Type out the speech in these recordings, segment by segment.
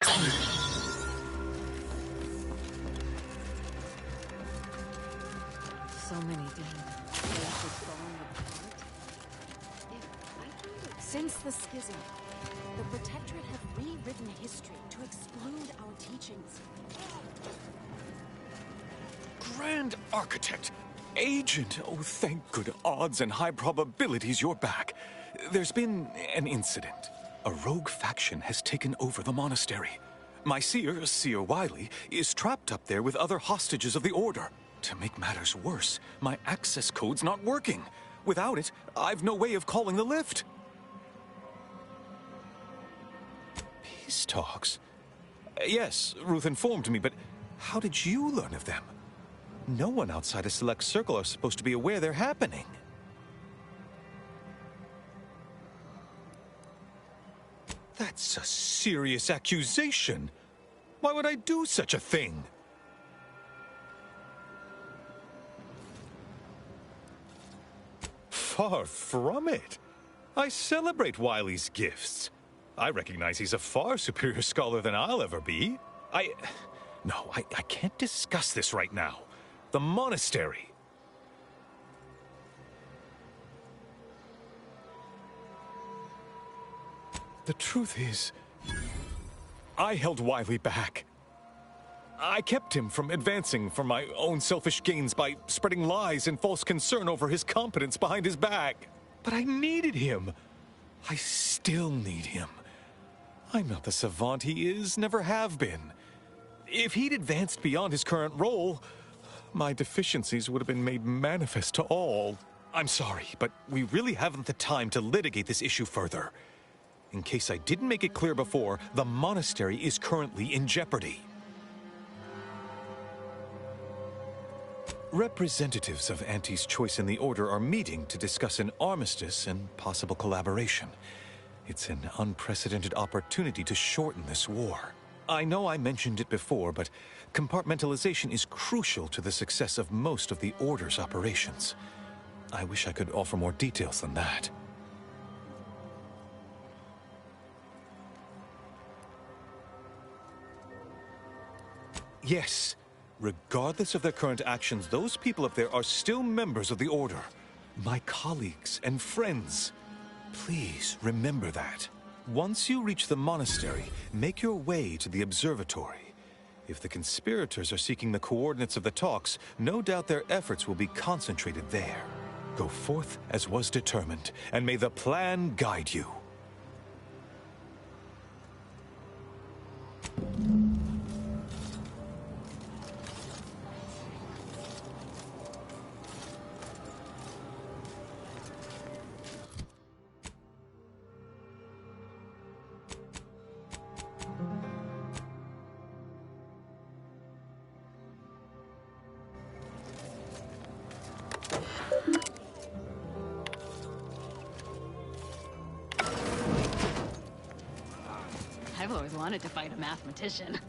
So many dead. Places falling apart. Since the schism, the Protectorate have rewritten history to exclude our teachings. Grand Architect! Agent! Oh, thank good odds and high probabilities you're back. There's been an incident. A rogue faction has taken over the monastery. My Seer Wily, is trapped up there with other hostages of the Order. To make matters worse, my access code's not working. Without it, I've no way of calling the lift. Peace talks? Yes, Ruth informed me, but how did you learn of them? No one outside a select circle are supposed to be aware they're happening. That's a serious accusation. Why would I do such a thing? Far from it. I celebrate Wily's gifts. I recognize he's a far superior scholar than I'll ever be. No, I can't discuss this right now. The monastery. The truth is, I held Wily back. I kept him from advancing for my own selfish gains by spreading lies and false concern over his competence behind his back. But I needed him. I still need him. I'm not the savant he is, never have been. If he'd advanced beyond his current role, my deficiencies would have been made manifest to all. I'm sorry, but we really haven't the time to litigate this issue further. In case I didn't make it clear before, the monastery is currently in jeopardy. Representatives of Auntie's Choice in the Order are meeting to discuss an armistice and possible collaboration. It's an unprecedented opportunity to shorten this war. I know I mentioned it before, but compartmentalization is crucial to the success of most of the Order's operations. I wish I could offer more details than that. Yes. Regardless of their current actions, those people up there are still members of the Order. My colleagues and friends. Please remember that. Once you reach the monastery, make your way to the observatory. If the conspirators are seeking the coordinates of the talks, no doubt their efforts will be concentrated there. Go forth as was determined, and may the plan guide you. I've always wanted to fight a mathematician.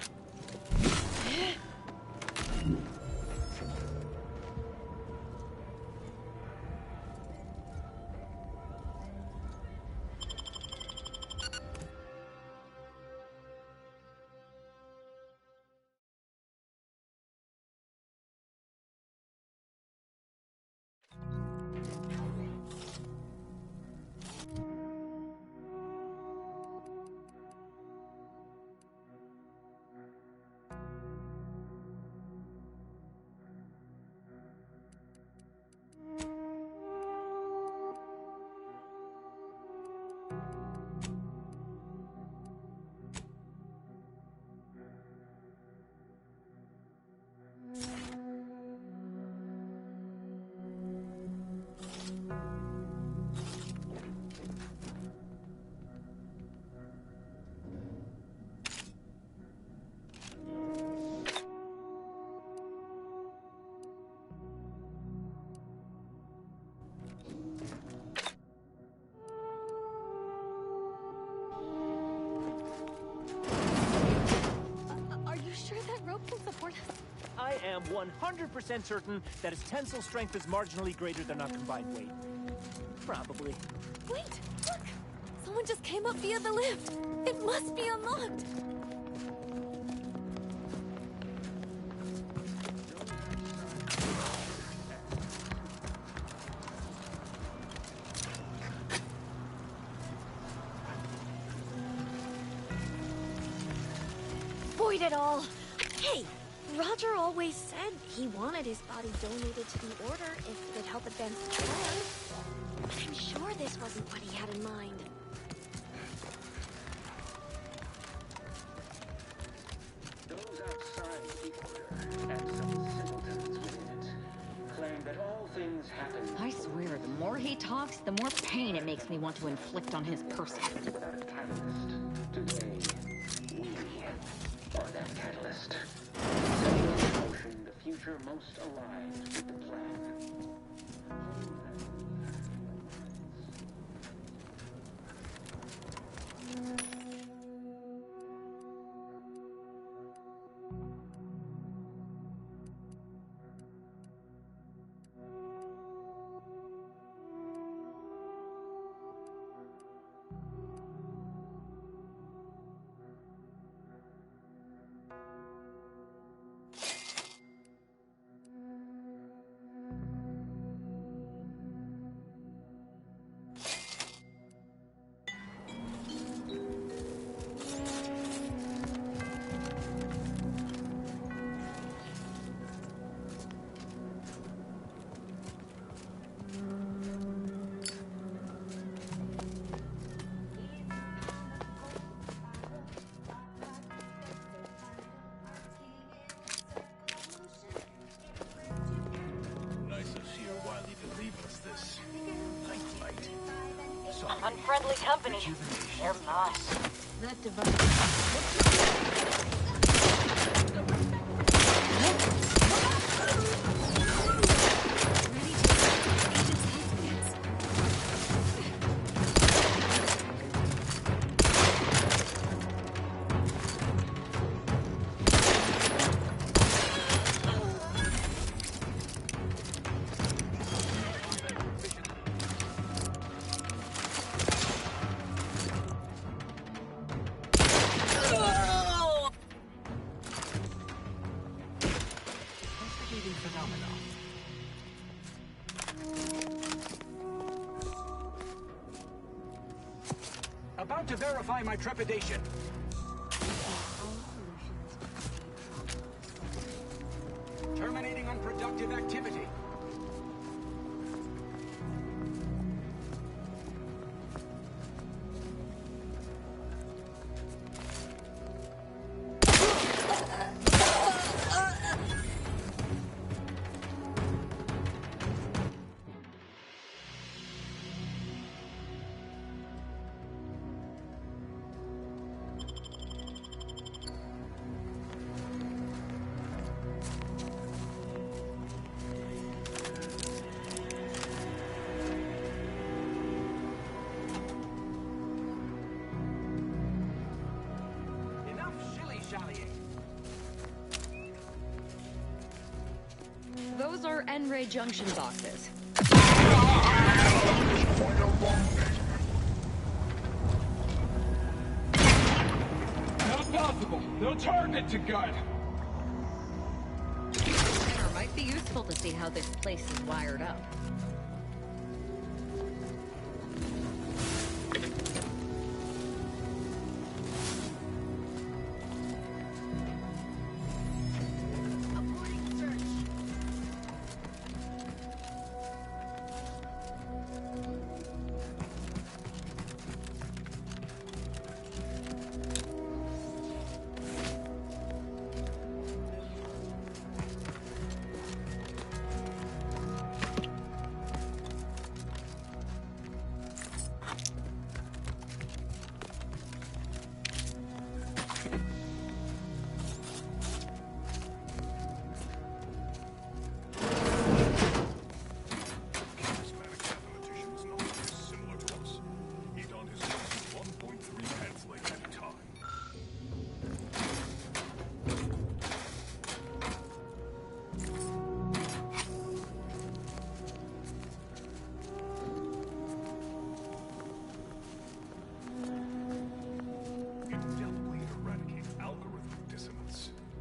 I am 100% certain that its tensile strength is marginally greater than our combined weight. Probably. Wait! Look! Someone just came up via the lift! It must be unlocked! destroyed it all. Hey, Roger always said he wanted his body donated to the Order if it would help advance the plan. But I'm sure this wasn't what he had in mind. Those outside the Order, and some simpletons within it, claim that all things happen... I swear, the more he talks, the more pain it makes me want to inflict on his person. Without a catalyst, today, we are that catalyst. Setting in motion the future most aligned with the plan. Unfriendly company. They're nice. That device. About to verify my trepidation. Terminating unproductive activity. Those are N-Ray junction boxes. Not possible. No target to gut. It might be useful to see how this place is wired up.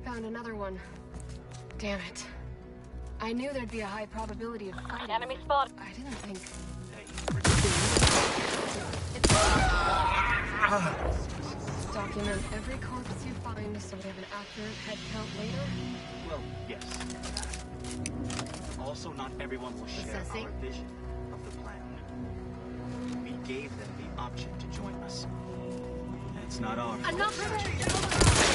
Found another one. Damn it. I knew there'd be a high probability of fighting. Enemy spot. I didn't think... Document every corpse you find so we have an accurate head count later? Well, yes. Also, not everyone will share our vision of the plan. We gave them the option to join us. It's not our fault. Enough!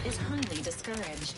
Is highly discouraged.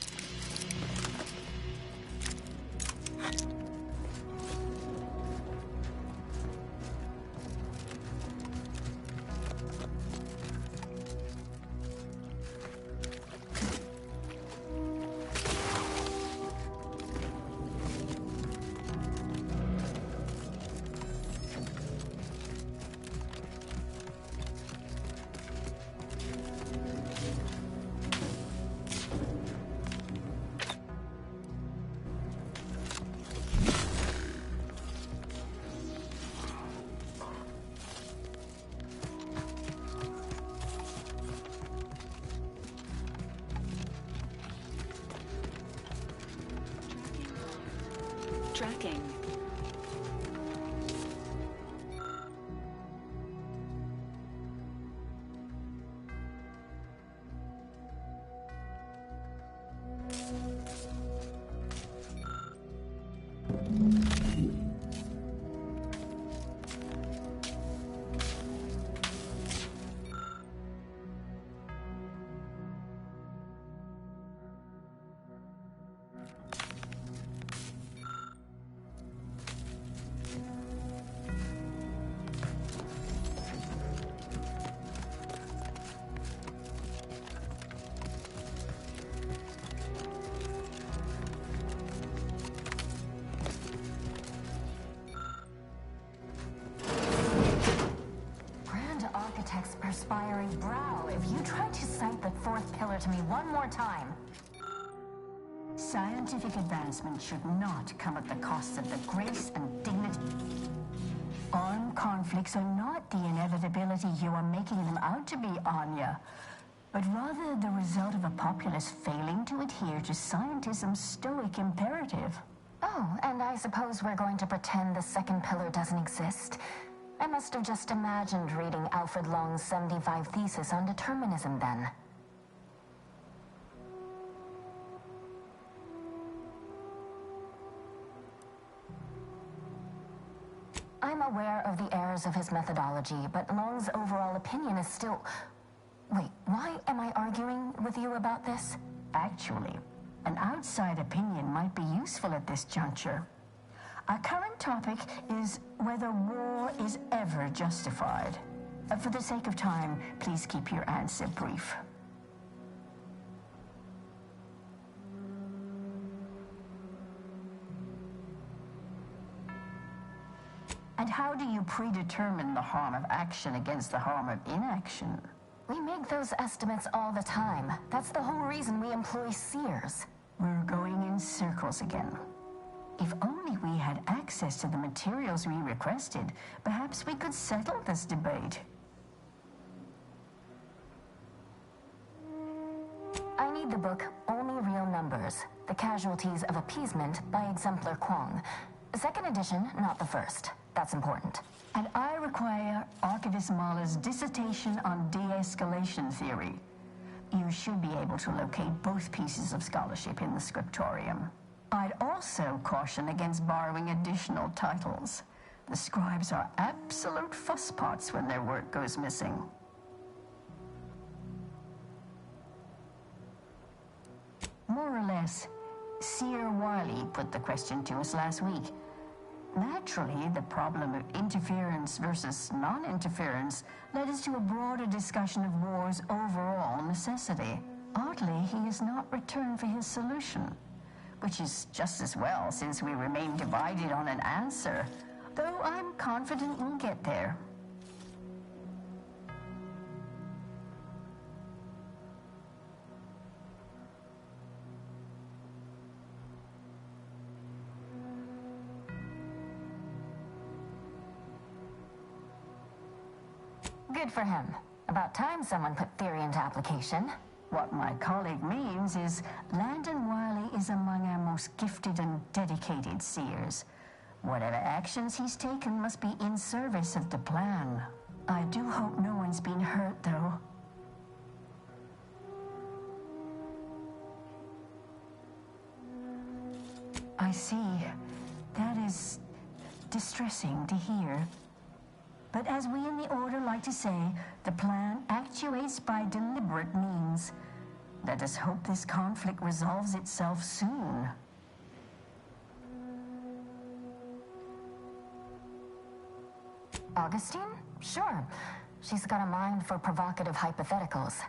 Tracking. Perspiring brow, if you try to cite the fourth pillar to me one more time. Scientific advancement should not come at the cost of the grace and dignity. Armed conflicts are not the inevitability you are making them out to be, Anya, but rather the result of a populace failing to adhere to scientism's stoic imperative. Oh, and I suppose we're going to pretend the second pillar doesn't exist? I must have just imagined reading Alfred Long's 75 Thesis on determinism then. I'm aware of the errors of his methodology, but Long's overall opinion is still... Wait, why am I arguing with you about this? Actually, an outside opinion might be useful at this juncture. Our current topic is whether war is ever justified. For the sake of time, please keep your answer brief. And how do you predetermine the harm of action against the harm of inaction? We make those estimates all the time. That's the whole reason we employ seers. We're going in circles again. If only we had access to the materials we requested, perhaps we could settle this debate. I need the book Only Real Numbers, The Casualties of Appeasement by Exemplar Kwong. Second edition, not the first. That's important. And I require Archivist Mahler's dissertation on de-escalation theory. You should be able to locate both pieces of scholarship in the scriptorium. I'd also caution against borrowing additional titles. The scribes are absolute fusspots when their work goes missing. More or less, Seer Wiley put the question to us last week. Naturally, the problem of interference versus non-interference led us to a broader discussion of war's overall necessity. Oddly, he has not returned for his solution, which is just as well since we remain divided on an answer, though I'm confident we'll get there. Good for him. About time someone put theory into application. What my colleague means is Landon Wiley is among our most gifted and dedicated seers. Whatever actions he's taken must be in service of the plan. I do hope no one's been hurt, though. I see. That is distressing to hear. But as we in the Order like to say, the plan actuates by deliberate means. Let us hope this conflict resolves itself soon. Augustine? Sure. She's got a mind for provocative hypotheticals.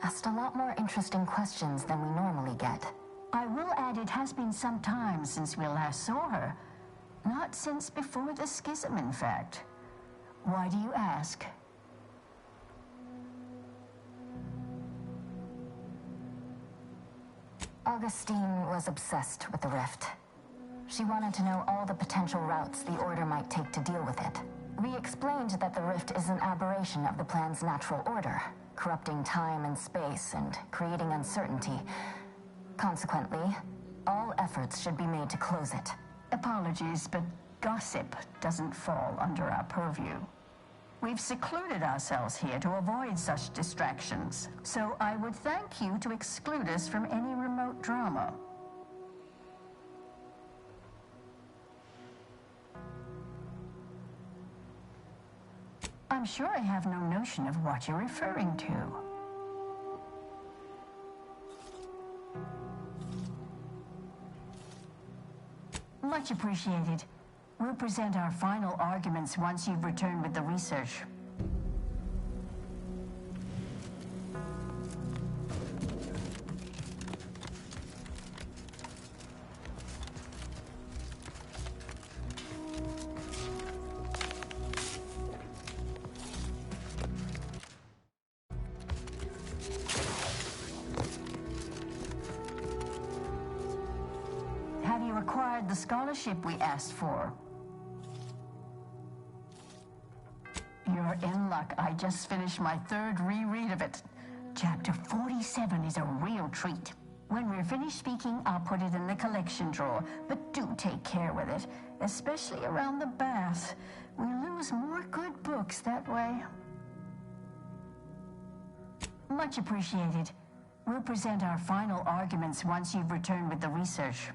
Asked a lot more interesting questions than we normally get. I will add it has been some time since we last saw her. Not since before the schism, in fact. Why do you ask? Augustine was obsessed with the Rift. She wanted to know all the potential routes the Order might take to deal with it. We explained that the Rift is an aberration of the plan's natural order, corrupting time and space and creating uncertainty. Consequently, all efforts should be made to close it. Apologies, but gossip doesn't fall under our purview. We've secluded ourselves here to avoid such distractions, so I would thank you to exclude us from any remote drama. I'm sure I have no notion of what you're referring to. Much appreciated. We'll present our final arguments once you've returned with the research. Have you acquired the scholarship we asked for? You're in luck. I just finished my third reread of it. Chapter 47 is a real treat. When we're finished speaking, I'll put it in the collection drawer, but do take care with it, especially around the bath. We lose more good books that way. Much appreciated. We'll present our final arguments once you've returned with the research.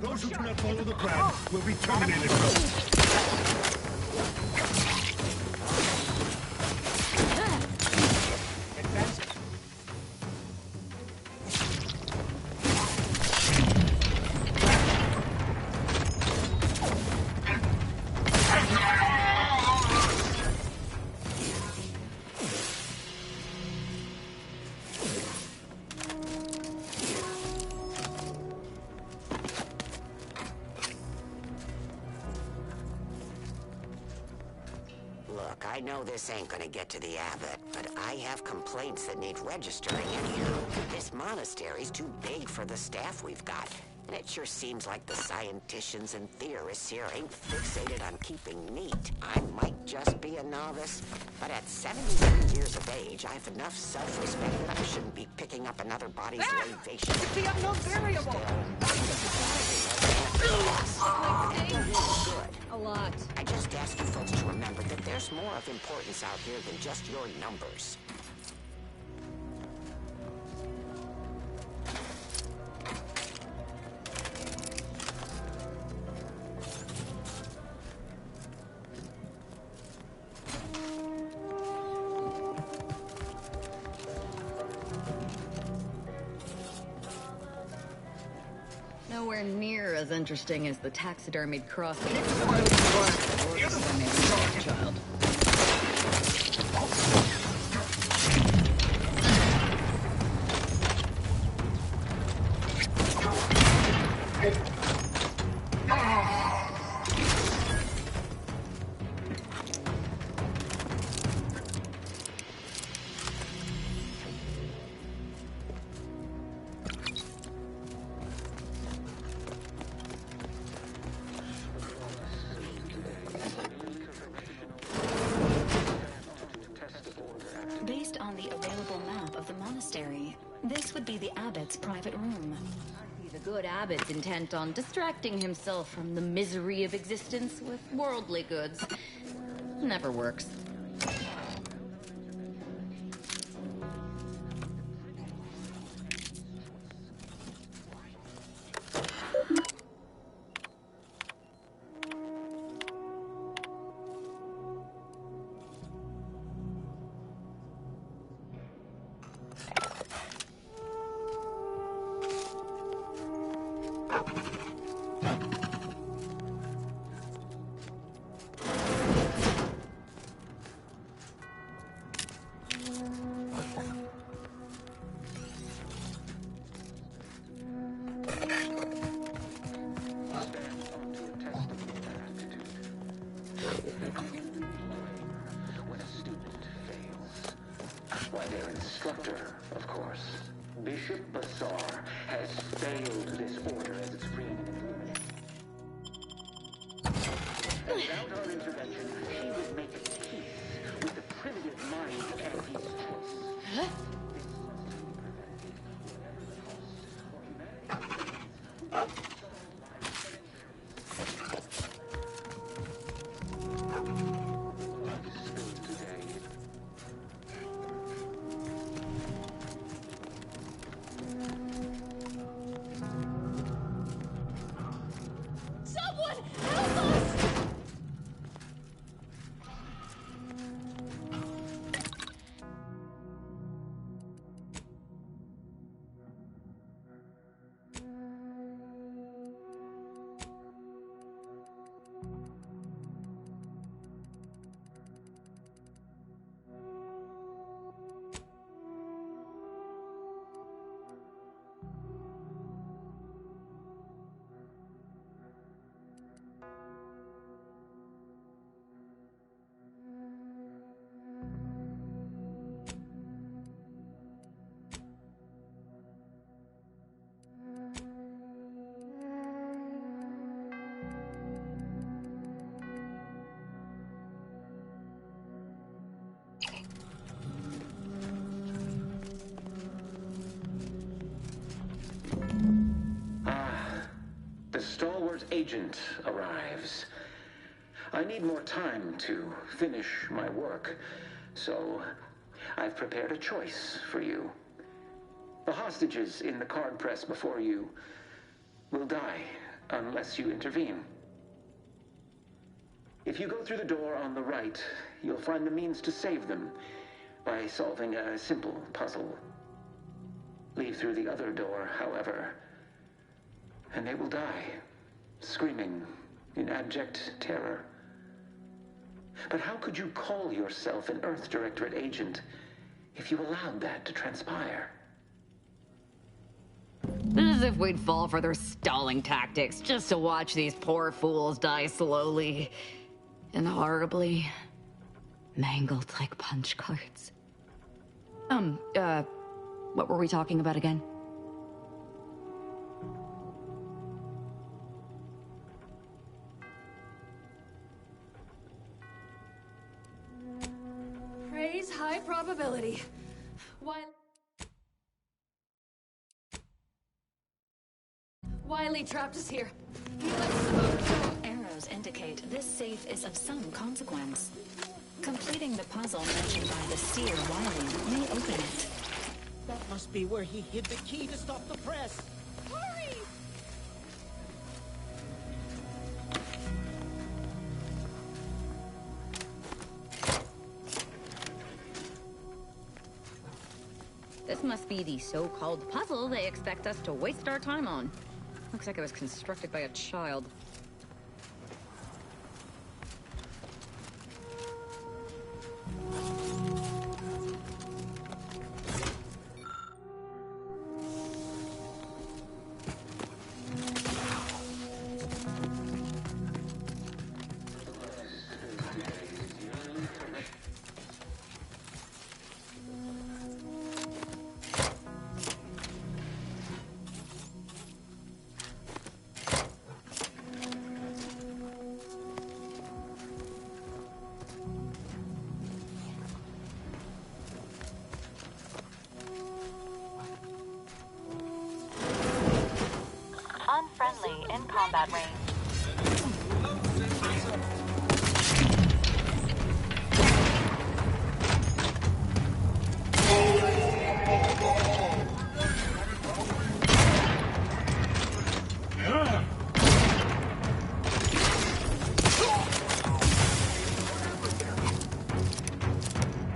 Those who do not follow the plan will be terminated. Look, I know this ain't gonna get to the abbot, but I have complaints that need registering anyhow. This monastery's too big for the staff we've got. And it sure seems like the scienticians and theorists here ain't fixated on keeping neat. I might just be a novice, but at 73 years of age, I have enough self-respect that I shouldn't be picking up another body's libation. It's the unknown variable! Good. A lot. I just ask you folks to remember that there's more of importance out here than just your numbers. Nowhere near as interesting as the taxidermied cross. Child. Based on the available map of the monastery, this would be the abbot's private room. The good abbot's intent on distracting himself from the misery of existence with worldly goods. Never works. When a student fails. Why, their instructor, of course. Bishop Basar has failed this order as its creating and illuminating. Without our intervention, he would make peace with the primitive mind and his choice. Huh? The stalwart agent arrives. I need more time to finish my work, so I've prepared a choice for you. The hostages in the card press before you will die unless you intervene. If you go through the door on the right, you'll find the means to save them by solving a simple puzzle. Leave through the other door, however, and they will die, screaming in abject terror. But how could you call yourself an Earth Directorate agent if you allowed that to transpire? As if we'd fall for their stalling tactics just to watch these poor fools die slowly and horribly. Mangled like punch cards. What were we talking about again? Praise high probability. Wiley trapped us here. Arrows indicate this safe is of some consequence. Completing the puzzle mentioned by the seer Wiley may open it. That must be where he hid the key to stop the press. Hurry! This must be the so-called puzzle they expect us to waste our time on. Looks like it was constructed by a child. Unfriendly in combat range.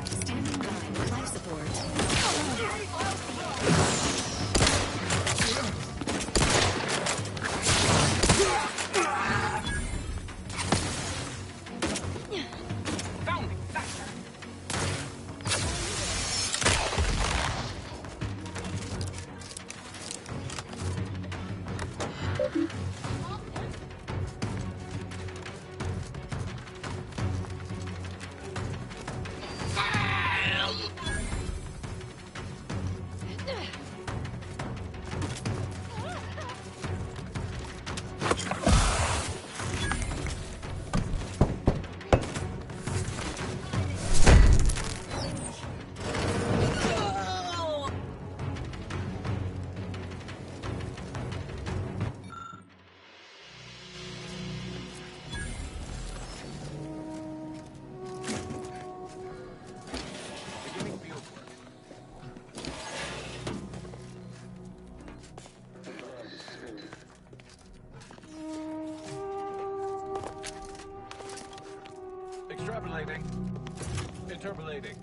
Standing by, life support. Extrapolating. Interpolating.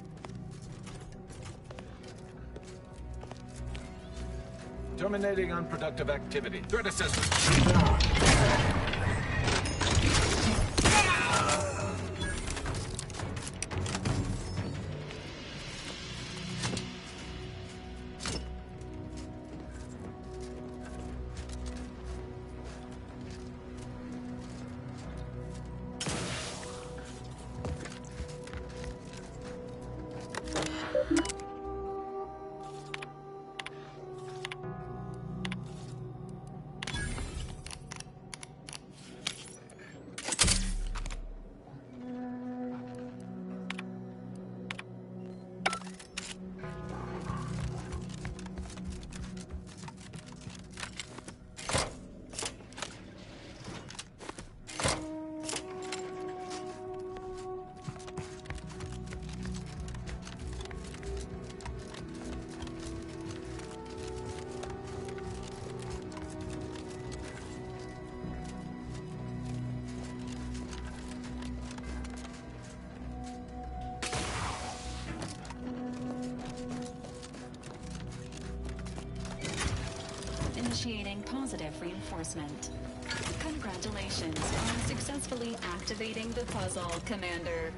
Terminating unproductive activity. Threat assessment. Initiating positive reinforcement. Congratulations on successfully activating the puzzle, Commander.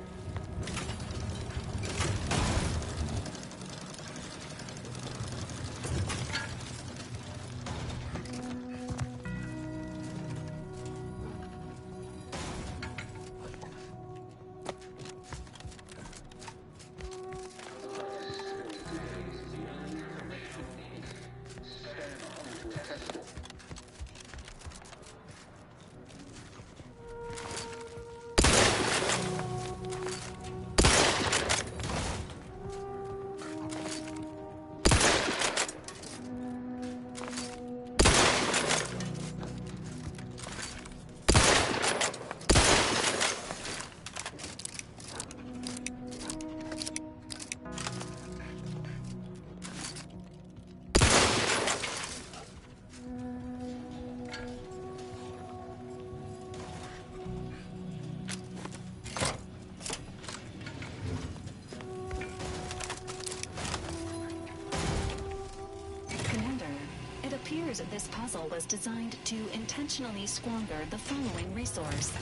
This puzzle was designed to intentionally squander the following resource: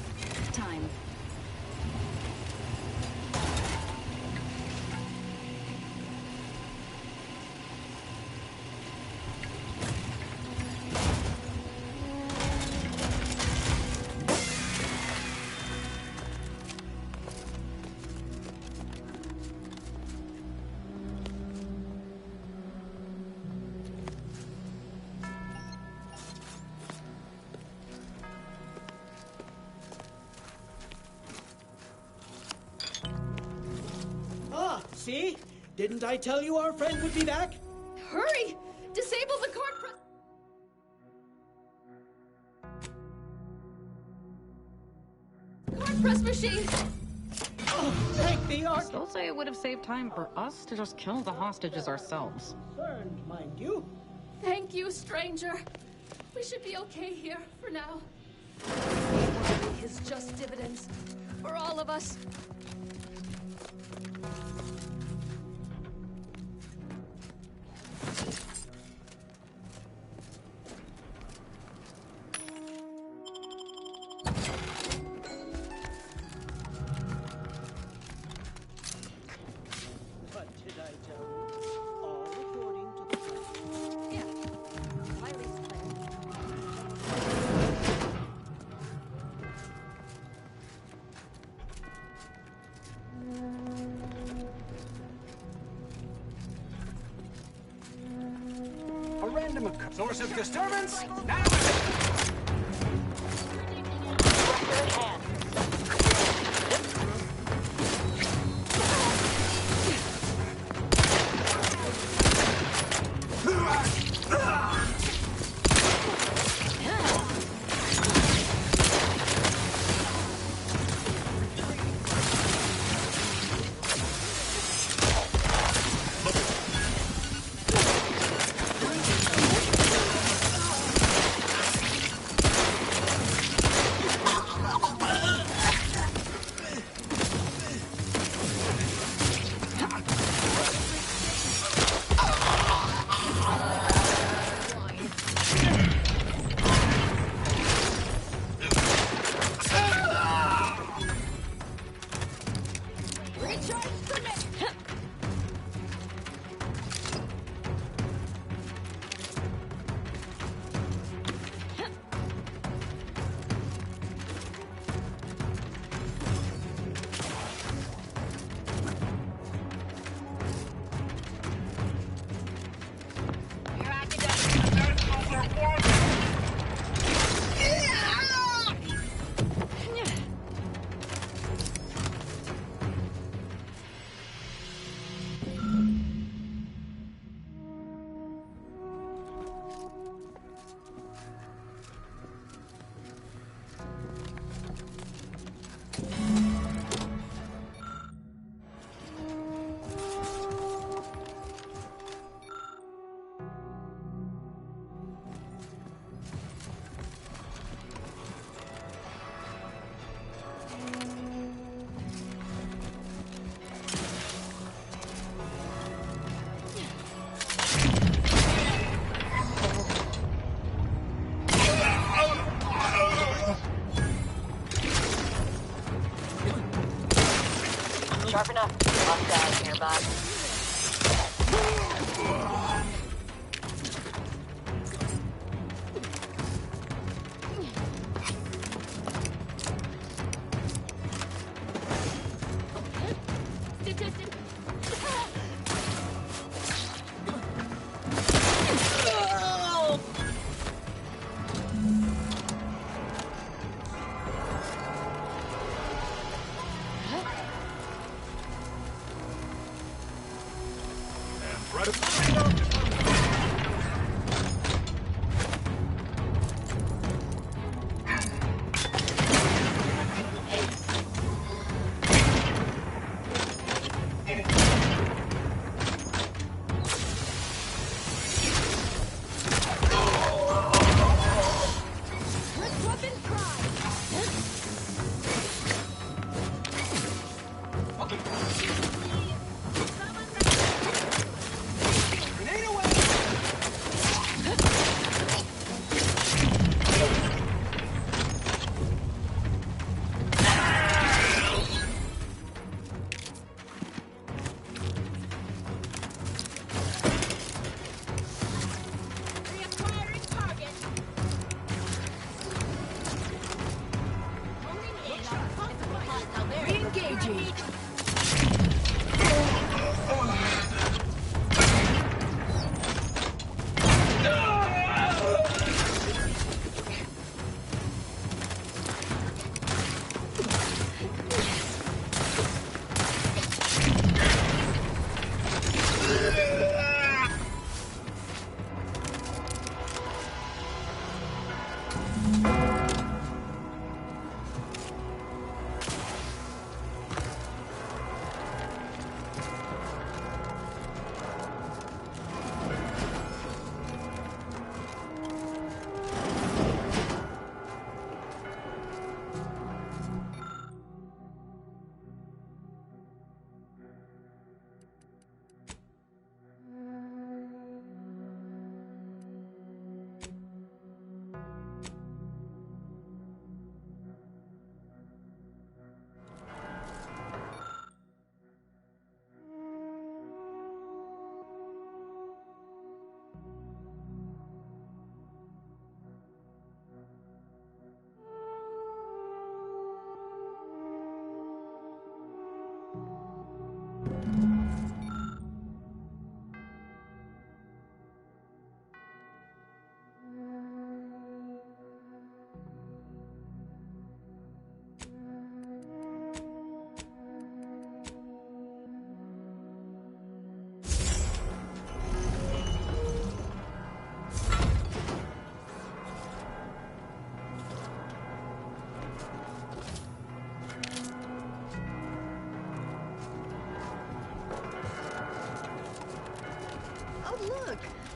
time. See? Didn't I tell you our friend would be back? Hurry! Disable the card press machine! Oh, thank the Ark! Still say it would have saved time for us to just kill the hostages ourselves. Concerned, mind you. Thank you, stranger. We should be okay here for now. His just dividends for all of us. Source of disturbance? Now! Sharp enough. Lost guys nearby.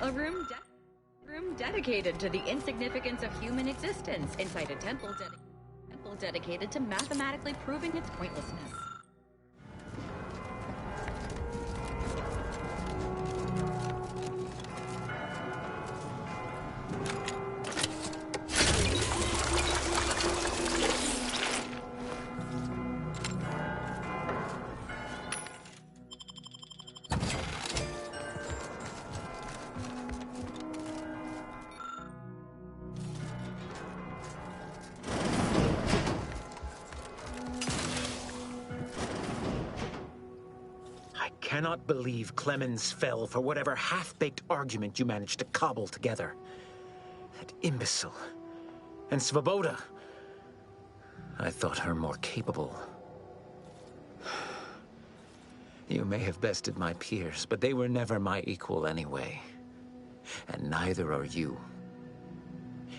A room dedicated to the insignificance of human existence inside a temple dedicated to mathematically proving its pointlessness. I cannot believe Clemens fell for whatever half-baked argument you managed to cobble together. That imbecile. And Svoboda. I thought her more capable. You may have bested my peers, but they were never my equal anyway. And neither are you.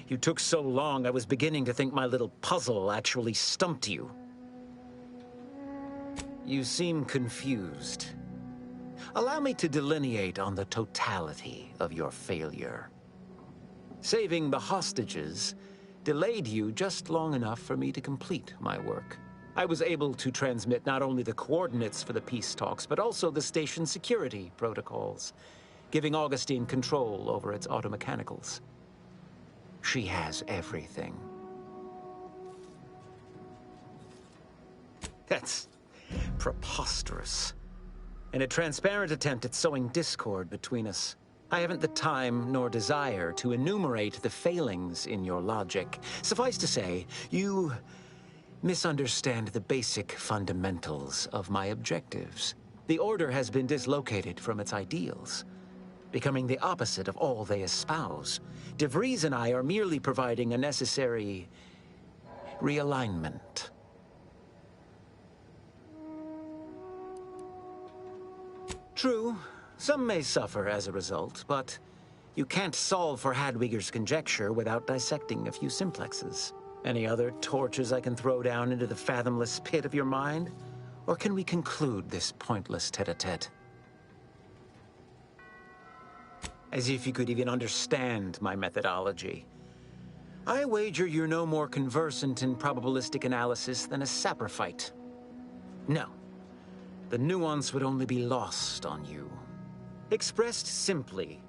You took so long, I was beginning to think my little puzzle actually stumped you. You seem confused. Allow me to delineate on the totality of your failure. Saving the hostages delayed you just long enough for me to complete my work. I was able to transmit not only the coordinates for the peace talks, but also the station security protocols, giving Augustine control over its automechanicals. She has everything. That's preposterous. In a transparent attempt at sowing discord between us, I haven't the time nor desire to enumerate the failings in your logic. Suffice to say, you misunderstand the basic fundamentals of my objectives. The Order has been dislocated from its ideals, becoming the opposite of all they espouse. De Vries and I are merely providing a necessary realignment. True, some may suffer as a result, but you can't solve for Hadwiger's conjecture without dissecting a few simplexes. Any other torches I can throw down into the fathomless pit of your mind? Or can we conclude this pointless tete-a-tete? As if you could even understand my methodology. I wager you're no more conversant in probabilistic analysis than a saprophyte. No. The nuance would only be lost on you. Expressed simply,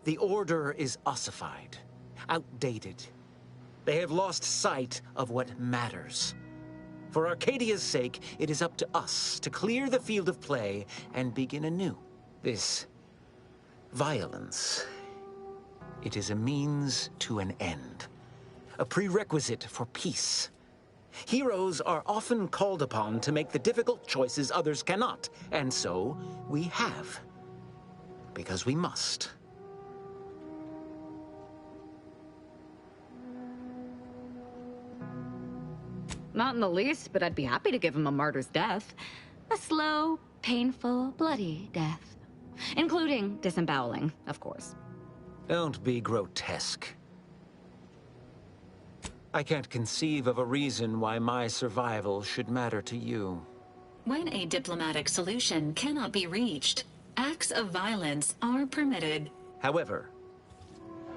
the Order is ossified, outdated. They have lost sight of what matters. For Arcadia's sake, it is up to us to clear the field of play and begin anew. This violence, it is a means to an end, a prerequisite for peace. Heroes are often called upon to make the difficult choices others cannot, and so we have. Because we must. Not in the least, but I'd be happy to give him a martyr's death. A slow, painful, bloody death. Including disemboweling, of course. Don't be grotesque. I can't conceive of a reason why my survival should matter to you. When a diplomatic solution cannot be reached, acts of violence are permitted. However,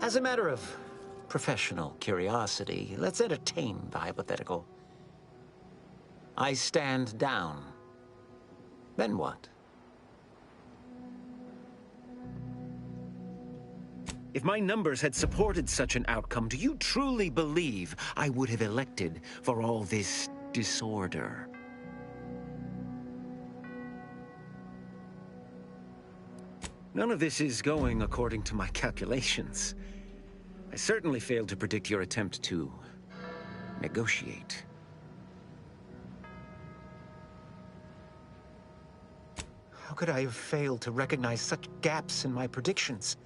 as a matter of professional curiosity, let's entertain the hypothetical. I stand down. Then what? If my numbers had supported such an outcome, do you truly believe I would have elected for all this disorder? None of this is going according to my calculations. I certainly failed to predict your attempt to negotiate. How could I have failed to recognize such gaps in my predictions?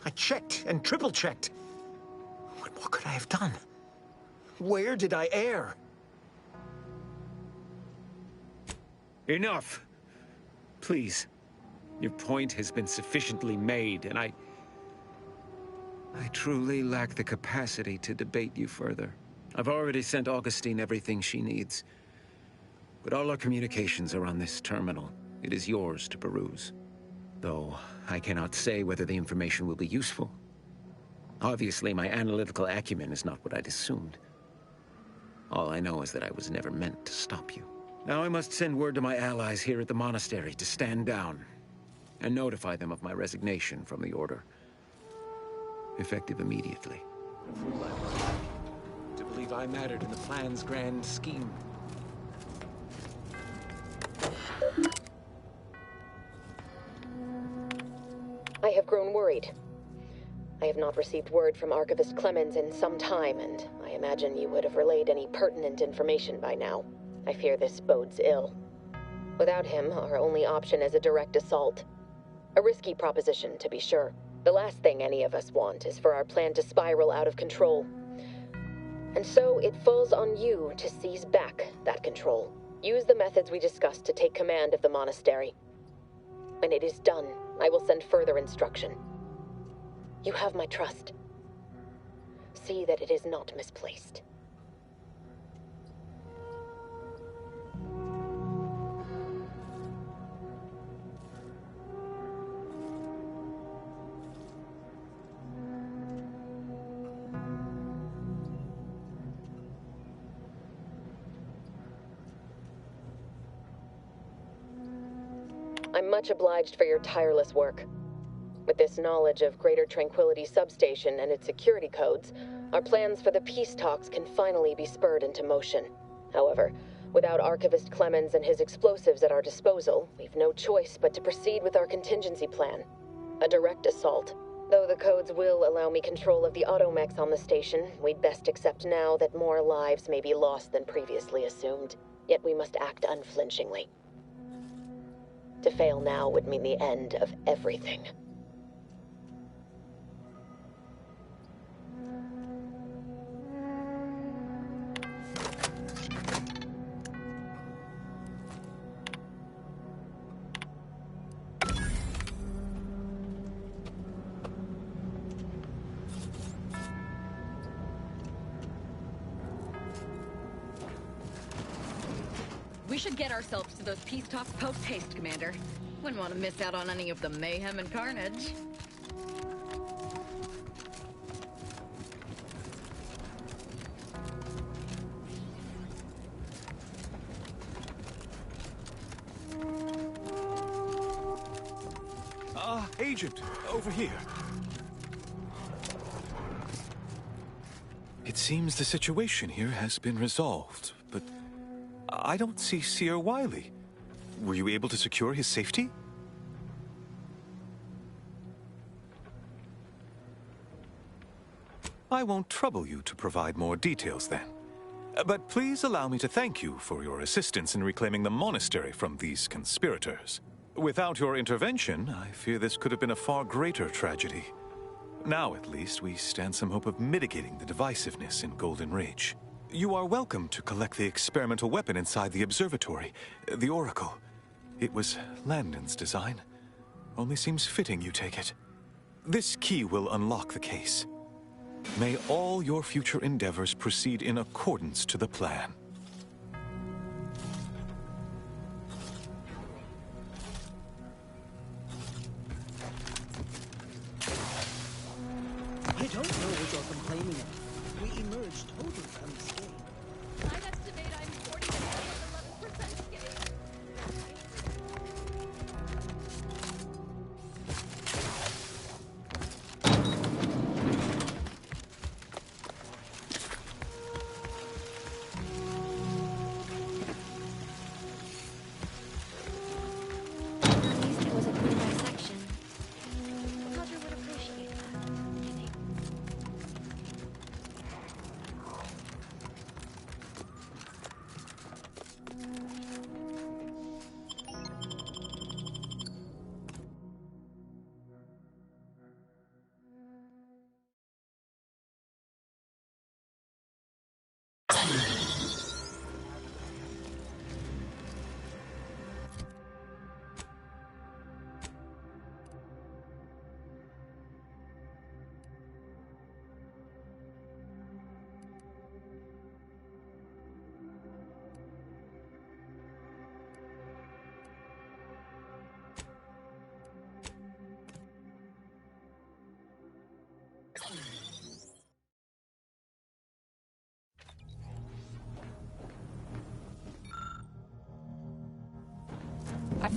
I checked and triple-checked. What more could I have done? Where did I err? Enough! Please. Your point has been sufficiently made, and I truly lack the capacity to debate you further. I've already sent Augustine everything she needs. But all our communications are on this terminal. It is yours to peruse. though I cannot say whether the information will be useful. Obviously, my analytical acumen is not what I'd assumed. All I know is that I was never meant to stop you. Now I must send word to my allies here at the monastery to stand down and notify them of my resignation from the Order. Effective immediately. A fool I was to believe I mattered in the plan's grand scheme. I have grown worried. I have not received word from Archivist Clemens in some time, and I imagine you would have relayed any pertinent information by now. I fear this bodes ill. Without him, our only option is a direct assault. A risky proposition, to be sure. The last thing any of us want is for our plan to spiral out of control. And so it falls on you to seize back that control. Use the methods we discussed to take command of the monastery. When it is done, I will send further instruction. You have my trust. See that it is not misplaced. I'm much obliged for your tireless work. With this knowledge of Greater Tranquility Substation and its security codes, our plans for the peace talks can finally be spurred into motion. However, without Archivist Clemens and his explosives at our disposal, we've no choice but to proceed with our contingency plan. A direct assault. Though the codes will allow me control of the automechs on the station, we'd best accept now that more lives may be lost than previously assumed. Yet we must act unflinchingly. To fail now would mean the end of everything. We should get ourselves to those peace talks post-haste, Commander. Wouldn't want to miss out on any of the mayhem and carnage. Agent, over here. It seems the situation here has been resolved, but I don't see Seer Wiley. Were you able to secure his safety? I won't trouble you to provide more details then. But please allow me to thank you for your assistance in reclaiming the monastery from these conspirators. Without your intervention, I fear this could have been a far greater tragedy. Now, at least, we stand some hope of mitigating the divisiveness in Golden Ridge. You are welcome to collect the experimental weapon inside the observatory, the Oracle. It was Landon's design. Only seems fitting you take it. This key will unlock the case. May all your future endeavors proceed in accordance to the plan. I don't know what you're complaining of. We emerged totally unscathed. I'd estimate I'm 40 to 11% scathed. At least it was a clean dissection. Roger would appreciate that.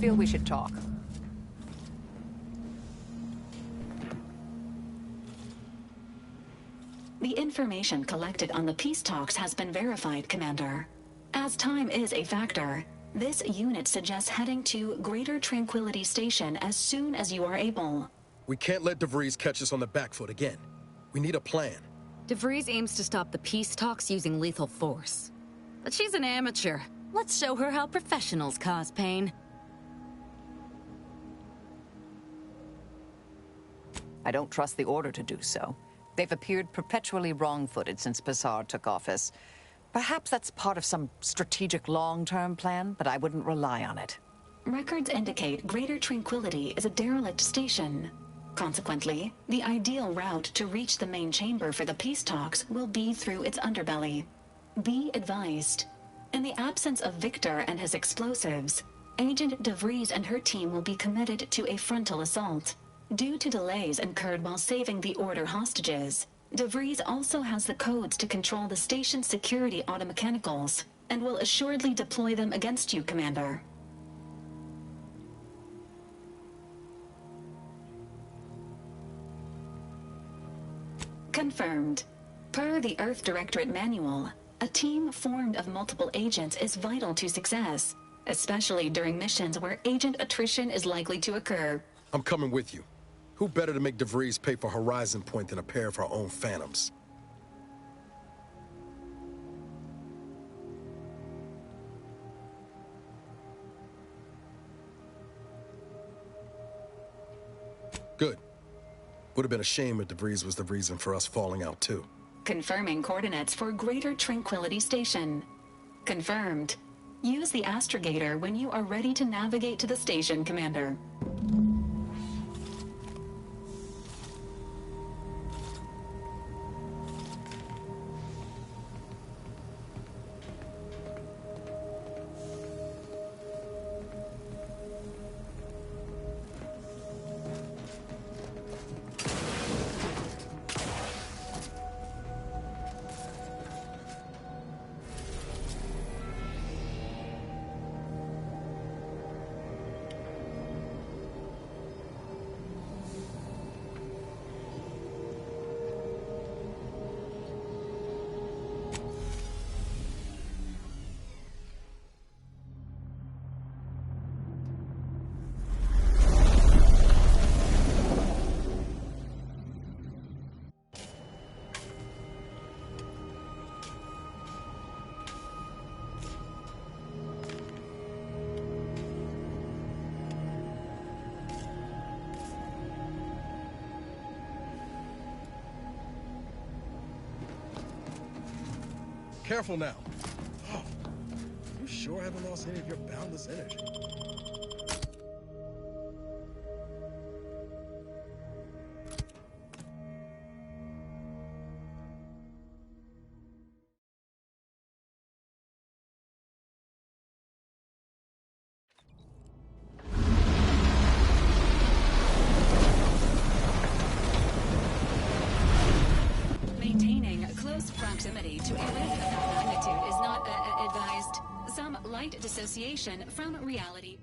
feel we should talk. The information collected on the peace talks has been verified, Commander. As time is a factor, this unit suggests heading to Greater Tranquility Station as soon as you are able. We can't let DeVries catch us on the back foot again. We need a plan. DeVries aims to stop the peace talks using lethal force. But she's an amateur. Let's show her how professionals cause pain. I don't trust the Order to do so. They've appeared perpetually wrong-footed since Passard took office. Perhaps that's part of some strategic long-term plan, but I wouldn't rely on it. Records indicate Greater Tranquility is a derelict station. Consequently, the ideal route to reach the main chamber for the peace talks will be through its underbelly. Be advised. In the absence of Victor and his explosives, Agent DeVries and her team will be committed to a frontal assault. Due to delays incurred while saving the Order hostages, DeVries also has the codes to control the station's security automechanicals, and will assuredly deploy them against you, Commander. Confirmed. Per the Earth Directorate Manual, a team formed of multiple agents is vital to success, especially during missions where agent attrition is likely to occur. I'm coming with you. Who better to make DeVries pay for Horizon Point than a pair of her own Phantoms? Good. Would have been a shame if DeVries was the reason for us falling out, too. Confirming coordinates for Greater Tranquility Station. Confirmed. Use the astrogator when you are ready to navigate to the station, Commander. Careful now. Oh, you sure haven't lost any of your boundless energy? Maintaining close proximity to a rift of that magnitude is not advised. Some light dissociation from reality.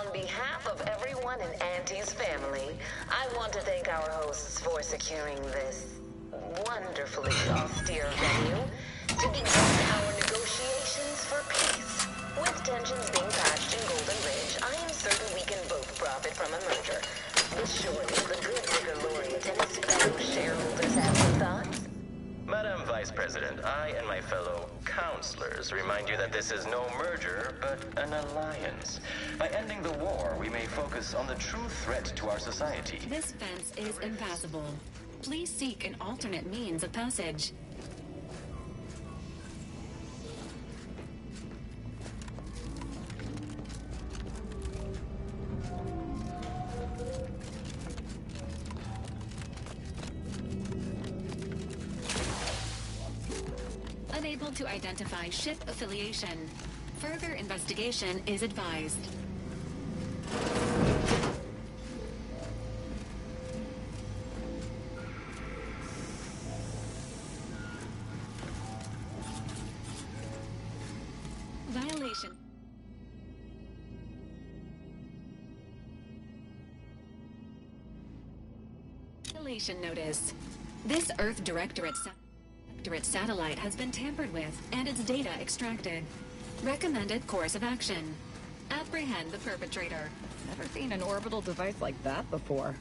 On behalf of everyone in Auntie's family, I want to thank our hosts for securing this wonderfully austere venue to begin our negotiations for peace. With tensions being patched in Golden Ridge, I am certain we can both profit from a merger. But surely the good Vicar Laureate and his fellow shareholders have some thoughts? Madam Vice President, I and my fellow counselors remind you that this is no merger, but an alliance. By ending the war, we may focus on the true threat to our society. This fence is impassable. Please seek an alternate means of passage. Unable to identify ship affiliation. Further investigation is advised. Violation. Violation notice. This Earth Directorate satellite has been tampered with and its data extracted. Recommended course of action. Apprehend the perpetrator. Never seen an orbital device like that before.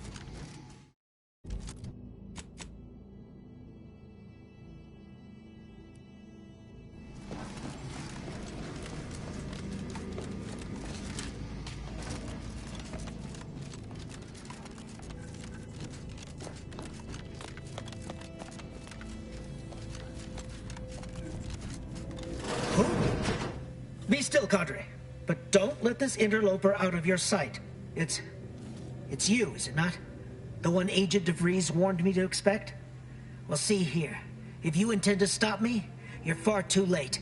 Be still, Cadre. But don't let this interloper out of your sight. It's you, is it not? The one Agent DeVries warned me to expect? Well, see here. If you intend to stop me, you're far too late.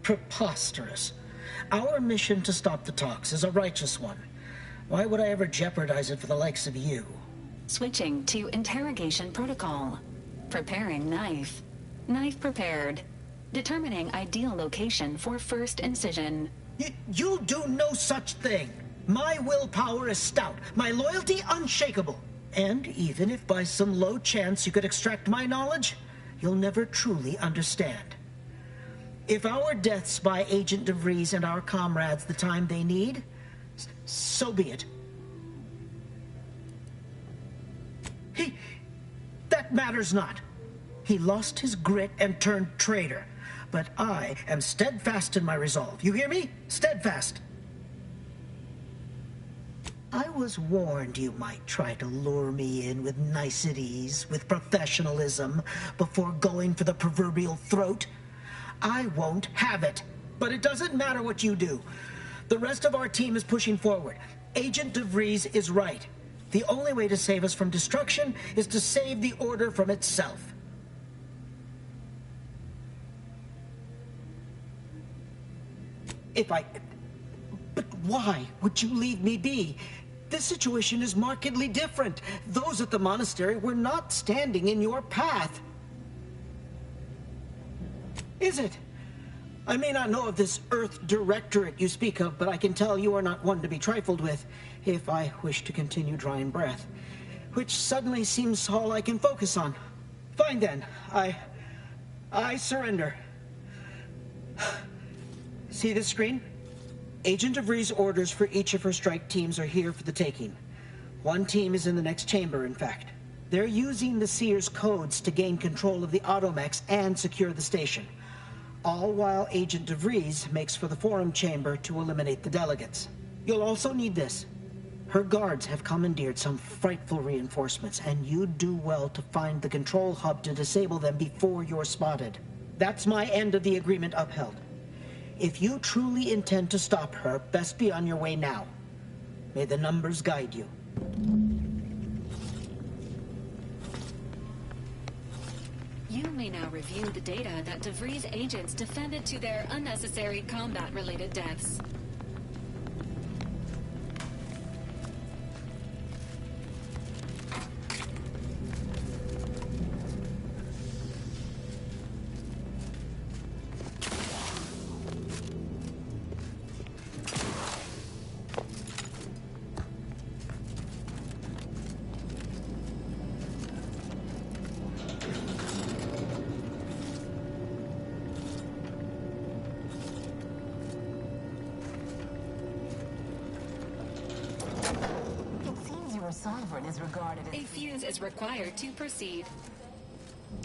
Preposterous. Our mission to stop the talks is a righteous one. Why would I ever jeopardize it for the likes of you? Switching to interrogation protocol. Preparing knife. Knife prepared. Determining ideal location for first incision. You'll do no such thing. My willpower is stout, my loyalty unshakable. And even if by some low chance you could extract my knowledge, you'll never truly understand. If our deaths buy Agent DeVries and our comrades the time they need, so be it. That matters not. He lost his grit and turned traitor. But I am steadfast in my resolve. You hear me? Steadfast. I was warned you might try to lure me in with niceties, with professionalism, before going for the proverbial throat. I won't have it. But it doesn't matter what you do. The rest of our team is pushing forward. Agent DeVries is right. The only way to save us from destruction is to save the Order from itself. But why would you leave me be? This situation is markedly different. Those at the monastery were not standing in your path. Is it? I may not know of this Earth Directorate you speak of, but I can tell you are not one to be trifled with, if I wish to continue drawing breath. Which suddenly seems all I can focus on. Fine then, I surrender. See this screen? Agent DeVries' orders for each of her strike teams are here for the taking. One team is in the next chamber, in fact. They're using the Seer's codes to gain control of the automechs and secure the station. All while Agent DeVries makes for the forum chamber to eliminate the delegates. You'll also need this. Her guards have commandeered some frightful reinforcements, and you'd do well to find the control hub to disable them before you're spotted. That's my end of the agreement upheld. If you truly intend to stop her, best be on your way now. May the numbers guide you. You may now review the data that DeVries agents defended to their unnecessary combat-related deaths. Sovereign is regarded as... A fuse is required to proceed. If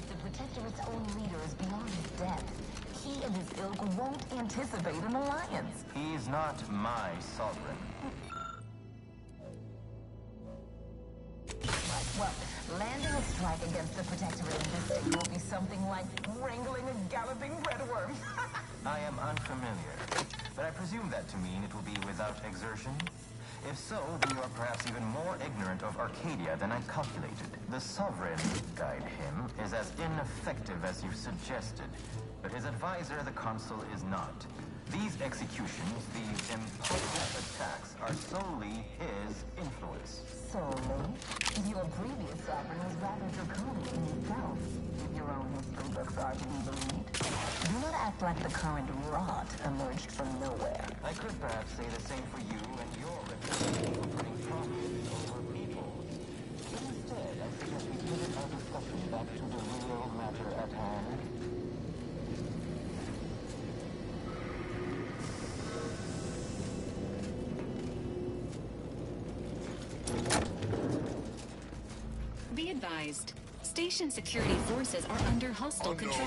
the Protectorate's own leader is beyond his death, he and his ilk won't anticipate an alliance. He's not my sovereign. Well, landing a strike against the Protectorate in this state will be something like wrangling a galloping redworm. I am unfamiliar, but I presume that to mean it will be without exertion. If so, then you are perhaps even more ignorant of Arcadia than I calculated. The Sovereign, guide him, is as ineffective as you suggested, but his advisor, the Consul, is not. These executions, these impulsive attacks, are solely his influence. Solely? Your previous sovereign was rather draconian himself, if your own history books are to be believed. Do not act like the current rot emerged from nowhere. I could perhaps say the same for you and your reputation for putting profit over people. Instead, I suggest we pivot our discussion back to the real matter at hand. Be advised, station security forces are under hostile control.